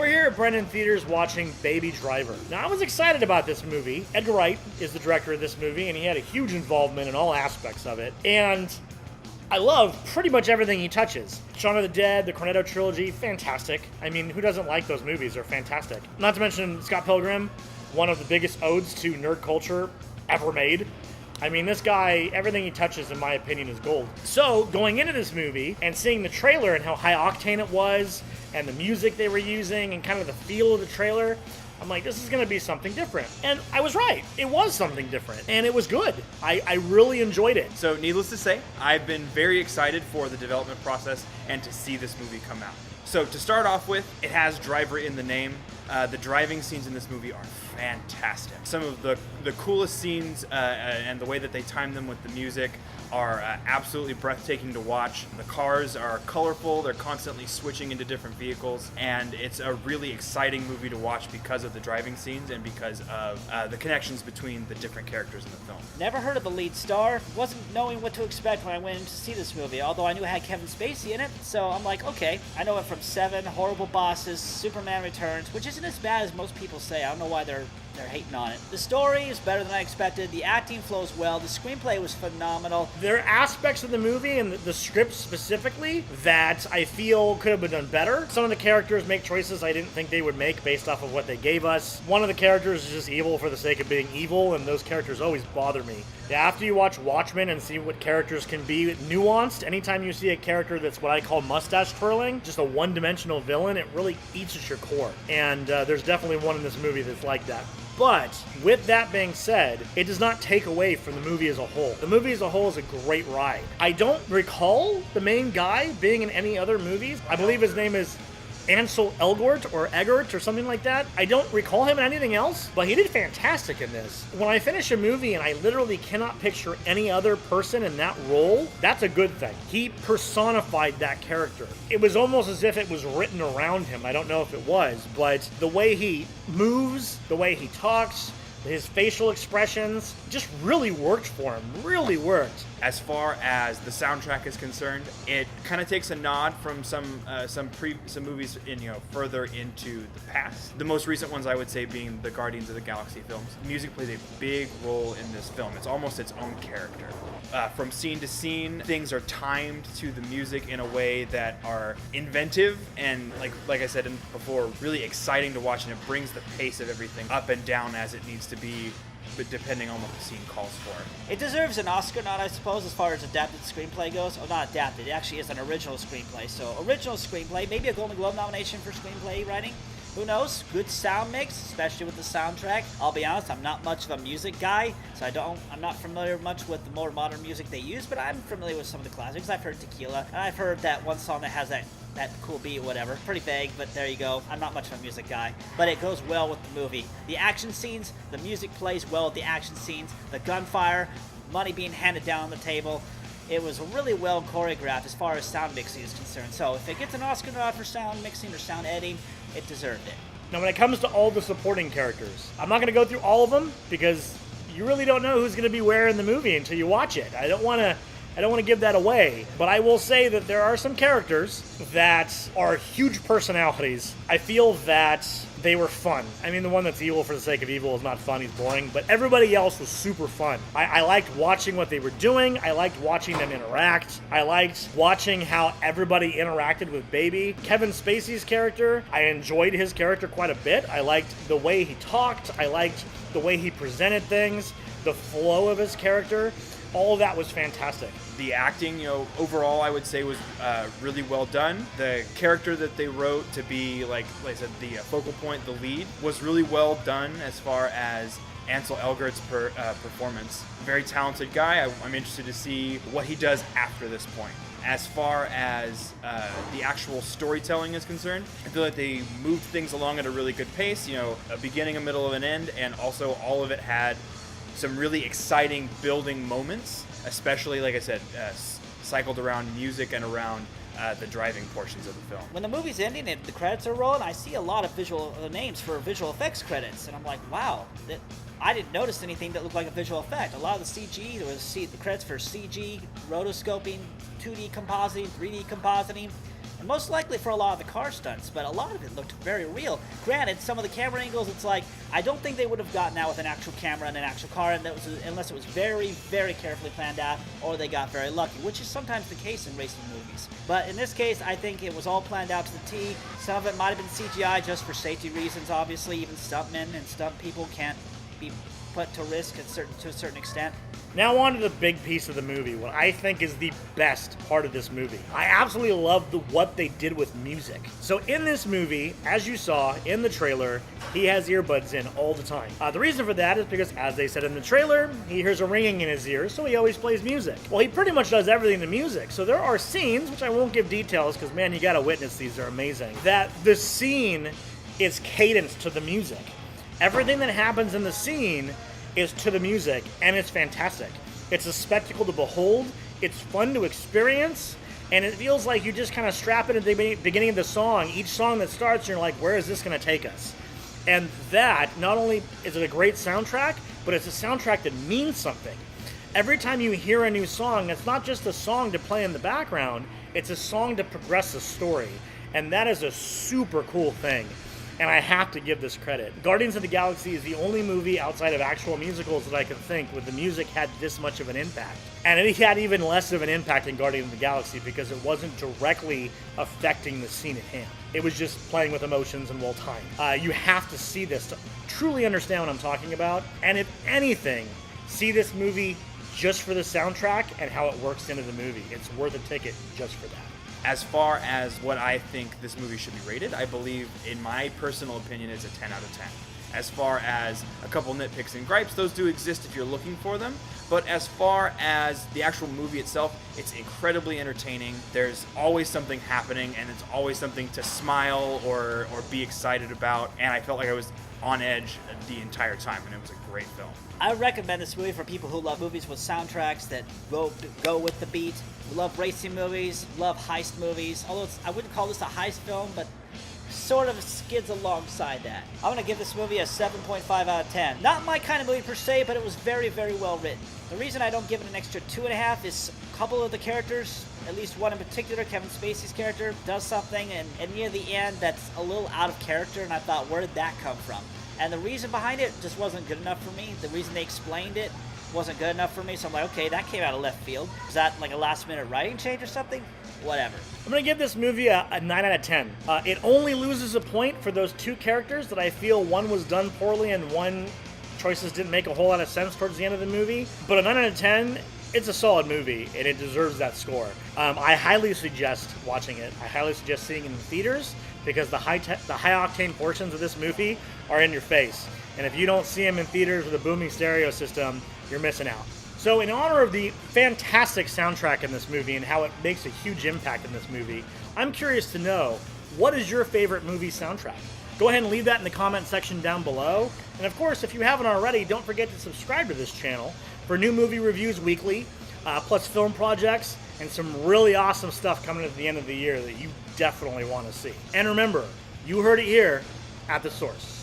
we're here at Brennan Theaters watching Baby Driver. Now, I was excited about this movie. Edgar Wright is the director of this movie, and he had a huge involvement in all aspects of it. And I love pretty much everything he touches. Shaun of the Dead, the Cornetto trilogy, fantastic. I mean, who doesn't like those movies? They're fantastic. Not to mention Scott Pilgrim, one of the biggest odes to nerd culture ever made. I mean, this guy, everything he touches, in my opinion, is gold. So, going into this movie and seeing the trailer and how high octane it was, and the music they were using, and kind of the feel of the trailer, I'm like, this is going to be something different. And I was right. It was something different. And it was good. I really enjoyed it. So, needless to say, I've been very excited for the development process and to see this movie come out. So, to start off with, it has driver in the name. The driving scenes in this movie are fantastic. Some of the coolest scenes and the way that they time them with the music are absolutely breathtaking to watch. The cars are colorful, they're constantly switching into different vehicles, and it's a really exciting movie to watch because of the driving scenes and because of the connections between the different characters in the film. Never heard of the lead star, wasn't knowing what to expect when I went in to see this movie, although I knew it had Kevin Spacey in it, so I'm like, okay, I know it from Seven, Horrible Bosses, Superman Returns, which isn't as bad as most people say. I don't know why they're hating on it. The story is better than I expected. The acting flows well. The screenplay was phenomenal. There are aspects of the movie and the script specifically that I feel could have been done better. Some of the characters make choices I didn't think they would make based off of what they gave us. One of the characters is just evil for the sake of being evil, and those characters always bother me. After you watch Watchmen and see what characters can be nuanced, anytime you see a character that's what I call mustache twirling, just a one-dimensional villain, it really eats at your core. And there's definitely one in this movie that's like that. But with that being said, it does not take away from the movie as a whole. The movie as a whole is a great ride. I don't recall the main guy being in any other movies. I believe his name is Ansel Elgort or Eggert or something like that. I don't recall him in anything else, but he did fantastic in this. When I finish a movie and I literally cannot picture any other person in that role, that's a good thing. He personified that character. It was almost as if it was written around him. I don't know if it was, but the way he moves, the way he talks, his facial expressions just really worked for him. Really worked. As far as the soundtrack is concerned, it kind of takes a nod from some movies further into the past. The most recent ones I would say being the Guardians of the Galaxy films. Music plays a big role in this film. It's almost its own character. From scene to scene, things are timed to the music in a way that are inventive and, like I said before, really exciting to watch, and it brings the pace of everything up and down as it needs to be, but depending on what the scene calls for. It deserves an Oscar nod, I suppose, as far as adapted screenplay goes. Oh, not adapted, it actually is an original screenplay. So, original screenplay, maybe a Golden Globe nomination for screenplay writing. Who knows? Good sound mix, especially with the soundtrack. I'll be honest, I'm not much of a music guy, so I'm not familiar much with the more modern music they use, but I'm familiar with some of the classics. I've heard Tequila, and I've heard that one song that has that cool beat or whatever. Pretty vague, but there you go. I'm not much of a music guy, but it goes well with the movie. The action scenes, the music plays well with the action scenes, the gunfire, money being handed down on the table. It was really well choreographed as far as sound mixing is concerned. So if it gets an Oscar nod for sound mixing or sound editing, it deserved it. Now, when it comes to all the supporting characters, I'm not going to go through all of them because you really don't know who's going to be where in the movie until you watch it. I don't want to give that away, but I will say that there are some characters that are huge personalities. I feel that they were fun. I mean, the one that's evil for the sake of evil is not fun, he's boring, but everybody else was super fun. I liked watching what they were doing. I liked watching them interact. I liked watching how everybody interacted with Baby. Kevin Spacey's character, I enjoyed his character quite a bit. I liked the way he talked. I liked the way he presented things, the flow of his character. All of that was fantastic. The acting, overall, I would say was really well done. The character that they wrote to be, like I said, the focal point, the lead, was really well done as far as Ansel Elgort's performance. Very talented guy. I'm interested to see what he does after this point. As far as the actual storytelling is concerned, I feel like they moved things along at a really good pace. A beginning, a middle, and an end, and also all of it had some really exciting building moments, especially, like I said, cycled around music and around the driving portions of the film. When the movie's ending and the credits are rolling, I see a lot of visual names for visual effects credits, and I'm like, wow, I didn't notice anything that looked like a visual effect. A lot of the CG, there was the credits for CG, rotoscoping, 2D compositing, 3D compositing. and most likely for a lot of the car stunts, but a lot of it looked very real. Granted, some of the camera angles, it's like, I don't think they would have gotten out with an actual camera and an actual car unless it was very, very carefully planned out, or they got very lucky, which is sometimes the case in racing movies. But in this case, I think it was all planned out to the T. Some of it might have been CGI just for safety reasons, obviously. Even stuntmen and stunt people can't be put to risk to a certain extent. Now on to the big piece of the movie, what I think is the best part of this movie. I absolutely love what they did with music. So in this movie, as you saw in the trailer, he has earbuds in all the time. The reason for that is because, as they said in the trailer, he hears a ringing in his ears, so he always plays music. Well, he pretty much does everything to music. So there are scenes, which I won't give details because, man, you gotta witness these, they're amazing, that the scene is cadenced to the music. Everything that happens in the scene is to the music, and it's fantastic. It's a spectacle to behold, it's fun to experience, and it feels like you just kind of strap it at the beginning of the song. Each song that starts, you're like, where is this going to take us? And that, not only is it a great soundtrack, but it's a soundtrack that means something. Every time you hear a new song, it's not just a song to play in the background, it's a song to progress the story. And that is a super cool thing. And I have to give this credit. Guardians of the Galaxy is the only movie outside of actual musicals that I can think where the music had this much of an impact. And it had even less of an impact in Guardians of the Galaxy because it wasn't directly affecting the scene at hand. It was just playing with emotions and well timed. You have to see this to truly understand what I'm talking about. And if anything, see this movie just for the soundtrack and how it works into the movie. It's worth a ticket just for that. As far as what I think this movie should be rated, I believe, in my personal opinion, it's a 10 out of 10. As far as a couple nitpicks and gripes, those do exist if you're looking for them. But as far as the actual movie itself, it's incredibly entertaining. There's always something happening, and it's always something to smile or be excited about. And I felt like I was on edge the entire time, and it was a great film. I recommend this movie for people who love movies with soundtracks that go with the beat, who love racing movies, love heist movies. Although I wouldn't call this a heist film, but sort of skids alongside that. I'm going to give this movie a 7.5 out of 10. Not my kind of movie per se, but it was very, very well written. The reason I don't give it an extra 2.5 is a couple of the characters, at least one in particular, Kevin Spacey's character, does something and near the end that's a little out of character, and I thought, where did that come from? And the reason behind it just wasn't good enough for me. The reason they explained it wasn't good enough for me, so I'm like, okay, that came out of left field. Is that like a last-minute writing change or something? Whatever. I'm going to give this movie a 9 out of 10. It only loses a point for those two characters that I feel one was done poorly and one choices didn't make a whole lot of sense towards the end of the movie. But a 9 out of 10, it's a solid movie, and it deserves that score. I highly suggest watching it. I highly suggest seeing it in theaters because the high-octane portions of this movie are in your face. And if you don't see them in theaters with a booming stereo system, you're missing out. So in honor of the fantastic soundtrack in this movie and how it makes a huge impact in this movie, I'm curious to know, what is your favorite movie soundtrack? Go ahead and leave that in the comment section down below. And of course, if you haven't already, don't forget to subscribe to this channel for new movie reviews weekly, plus film projects, and some really awesome stuff coming at the end of the year that you definitely want to see. And remember, you heard it here at The Source.